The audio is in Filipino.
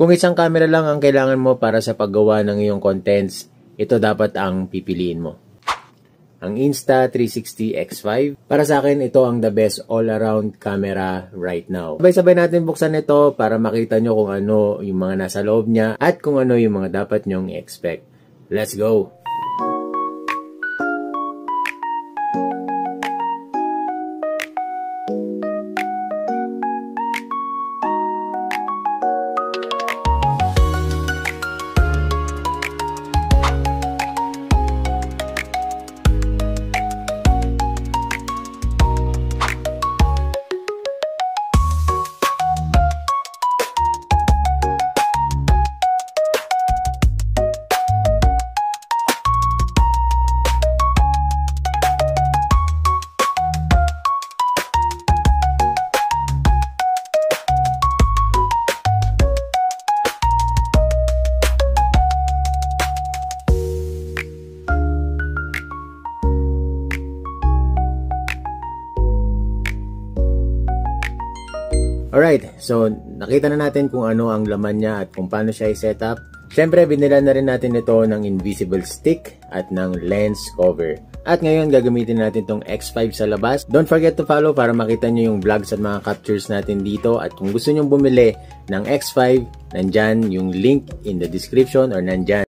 Kung isang camera lang ang kailangan mo para sa paggawa ng iyong contents, ito dapat ang pipiliin mo. Ang Insta360 X5. Para sa akin, ito ang the best all-around camera right now. Sabay-sabay natin buksan ito para makita nyo kung ano yung mga nasa loob niya at kung ano yung mga dapat nyong i-expect. Let's go! Alright, so nakita na natin kung ano ang laman niya at kung paano siya i-set up. Siyempre, binila na rin natin ito ng invisible stick at ng lens cover. At ngayon, gagamitin natin itong X5 sa labas. Don't forget to follow para makita nyo yung vlogs at mga captures natin dito. At kung gusto nyo bumili ng X5, nandyan yung link in the description or nandyan